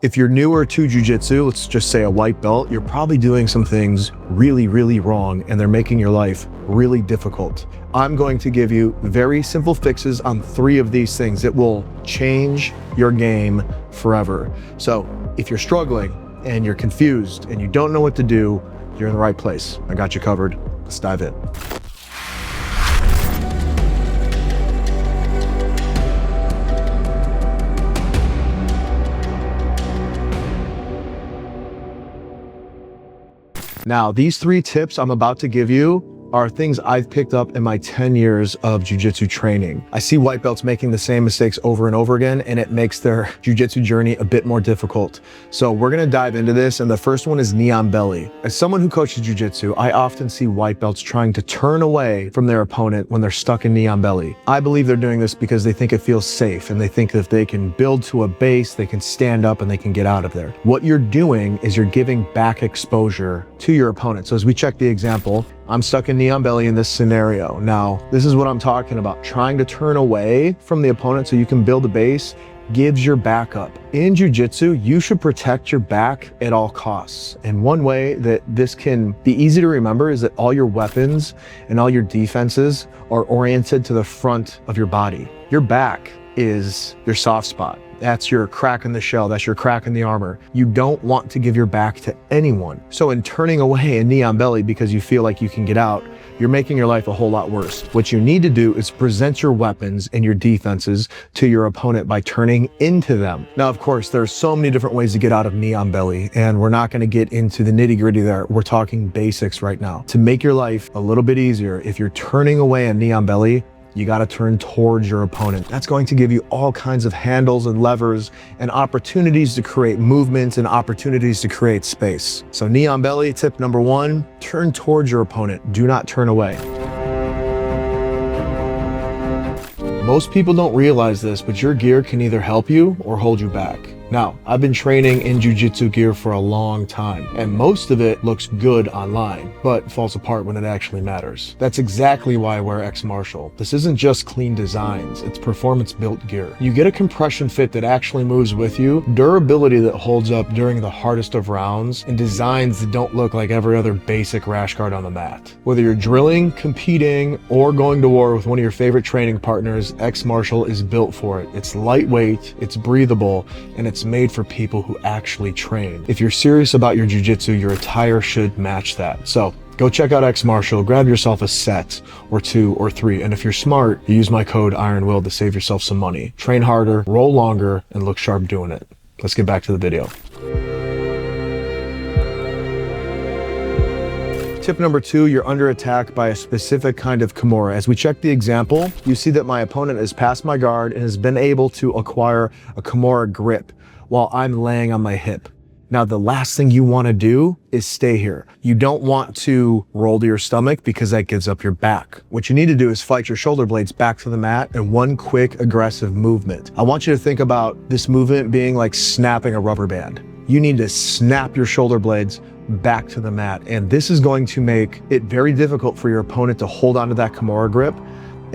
If you're newer to jiu-jitsu, let's just say a white belt, you're probably doing some things really, really wrong and they're making your life really difficult. I'm going to give you very simple fixes on 3 of these things that will change your game forever. So if you're struggling and you're confused and you don't know what to do, you're in the right place. I got you covered. Let's dive in. Now, these 3 tips I'm about to give you are things I've picked up in my 10 years of jiu-jitsu training. I see white belts making the same mistakes over and over again, and it makes their jiu-jitsu journey a bit more difficult. So we're gonna dive into this, and the first one is knee on belly. As someone who coaches jiu-jitsu, I often see white belts trying to turn away from their opponent when they're stuck in knee on belly. I believe they're doing this because they think it feels safe, and they think that if they can build to a base, they can stand up and they can get out of there. What you're doing is you're giving back exposure to your opponent. So as we check the example, I'm stuck in knee on belly in this scenario. Now, this is what I'm talking about. Trying to turn away from the opponent so you can build a base gives your back up. In jiu-jitsu, you should protect your back at all costs. And one way that this can be easy to remember is that all your weapons and all your defenses are oriented to the front of your body. Your back is your soft spot. That's your crack in the shell. That's your crack in the armor. You don't want to give your back to anyone. So in turning away a knee on belly because you feel like you can get out, you're making your life a whole lot worse. What you need to do is present your weapons and your defenses to your opponent by turning into them. Now, of course, there's so many different ways to get out of knee on belly, and we're not going to get into the nitty-gritty there. We're talking basics right now. To make your life a little bit easier, if you're turning away a knee on belly, you got to turn towards your opponent. That's going to give you all kinds of handles and levers and opportunities to create movement and opportunities to create space. So knee on belly, tip number 1, turn towards your opponent. Do not turn away. Most people don't realize this, but your gear can either help you or hold you back. Now, I've been training in jiu-jitsu gear for a long time, and most of it looks good online, but falls apart when it actually matters. That's exactly why I wear X Martial. This isn't just clean designs, it's performance-built gear. You get a compression fit that actually moves with you, durability that holds up during the hardest of rounds, and designs that don't look like every other basic rash guard on the mat. Whether you're drilling, competing, or going to war with one of your favorite training partners, X Martial is built for it. It's lightweight, it's breathable, and it's made for people who actually train. If you're serious about your jiu-jitsu, your attire should match that. So go check out X Martial, grab yourself a set or 2 or 3, and if you're smart, you use my code IRONWILL to save yourself some money. Train harder, roll longer, and look sharp doing it. Let's get back to the video. Tip number 2, you're under attack by a specific kind of Kimura. As we check the example, you see that my opponent has passed my guard and has been able to acquire a Kimura grip while I'm laying on my hip. Now, the last thing you want to do is stay here. You don't want to roll to your stomach because that gives up your back. What you need to do is fight your shoulder blades back to the mat in one quick, aggressive movement. I want you to think about this movement being like snapping a rubber band. You need to snap your shoulder blades back to the mat. And this is going to make it very difficult for your opponent to hold onto that Kimura grip.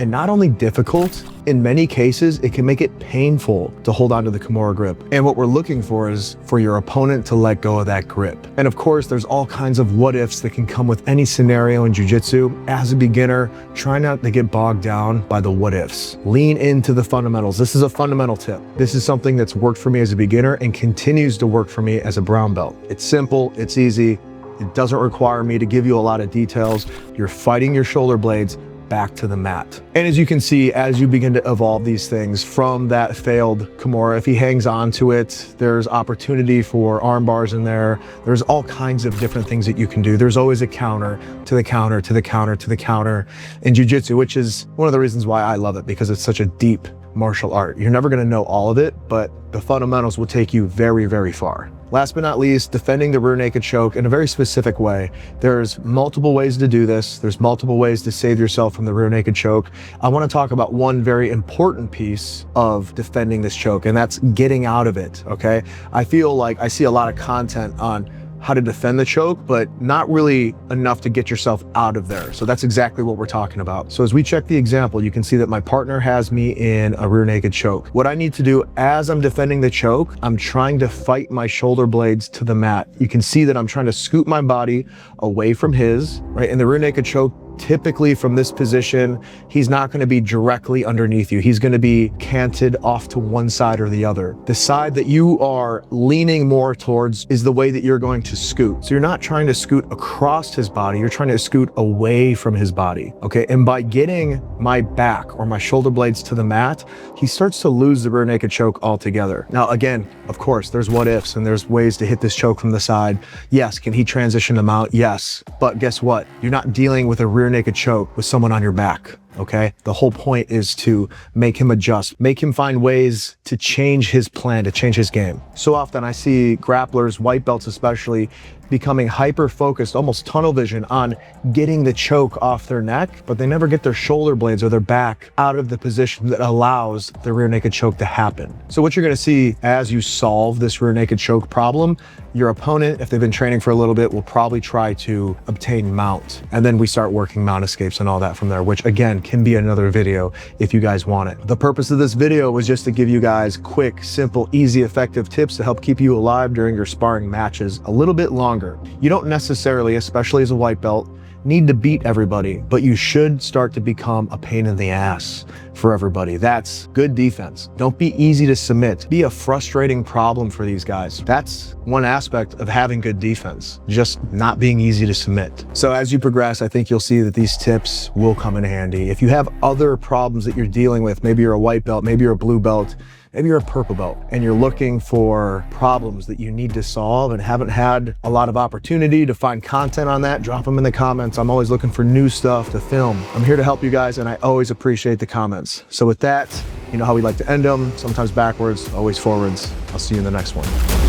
And not only difficult, in many cases, it can make it painful to hold onto the Kimura grip. And what we're looking for is for your opponent to let go of that grip. And of course, there's all kinds of what ifs that can come with any scenario in jiu-jitsu. As a beginner, try not to get bogged down by the what ifs. Lean into the fundamentals. This is a fundamental tip. This is something that's worked for me as a beginner and continues to work for me as a brown belt. It's simple, it's easy. It doesn't require me to give you a lot of details. You're fighting your shoulder blades back to the mat. And as you can see, as you begin to evolve these things from that failed Kimura, if he hangs on to it, there's opportunity for arm bars in there. There's all kinds of different things that you can do. There's always a counter to the counter to the counter to the counter in jiu-jitsu, which is one of the reasons why I love it, because it's such a deep martial art. You're never going to know all of it, but the fundamentals will take you very, very far. Last but not least, defending the rear naked choke in a very specific way. There's multiple ways to do this. There's multiple ways to save yourself from the rear naked choke. I want to talk about one very important piece of defending this choke, and that's getting out of it, okay? I feel like I see a lot of content on how to defend the choke, but not really enough to get yourself out of there. So that's exactly what we're talking about. So as we check the example, you can see that my partner has me in a rear naked choke. What I need to do as I'm defending the choke, I'm trying to fight my shoulder blades to the mat. You can see that I'm trying to scoot my body away from his, right? In the rear naked choke, typically from this position, he's not going to be directly underneath you. He's going to be canted off to one side or the other. The side that you are leaning more towards is the way that you're going to scoot. So you're not trying to scoot across his body, you're trying to scoot away from his body, okay? And by getting my back or my shoulder blades to the mat, he starts to lose the rear naked choke altogether. Now, again, of course, there's what ifs and there's ways to hit this choke from the side. Yes, can he transition the mount? Yes, but guess what? You're not dealing with a rear naked choke with someone on your back, okay? The whole point is to make him adjust, make him find ways to change his plan, to change his game. So often I see grapplers, white belts especially, becoming hyper-focused, almost tunnel vision on getting the choke off their neck, but they never get their shoulder blades or their back out of the position that allows the rear naked choke to happen. So what you're gonna see as you solve this rear naked choke problem, your opponent, if they've been training for a little bit, will probably try to obtain mount. And then we start working mount escapes and all that from there, which again, can be another video if you guys want it. The purpose of this video was just to give you guys quick, simple, easy, effective tips to help keep you alive during your sparring matches a little bit longer. You don't necessarily, especially as a white belt, need to beat everybody, but you should start to become a pain in the ass for everybody. That's good defense. Don't be easy to submit. Be a frustrating problem for these guys. That's one aspect of having good defense, just not being easy to submit. So as you progress, I think you'll see that these tips will come in handy. If you have other problems that you're dealing with, maybe you're a white belt, maybe you're a blue belt, maybe you're a purple belt and you're looking for problems that you need to solve and haven't had a lot of opportunity to find content on that, drop them in the comments. I'm always looking for new stuff to film. I'm here to help you guys and I always appreciate the comments. So with that, you know how we like to end them, sometimes backwards, always forwards. I'll see you in the next one.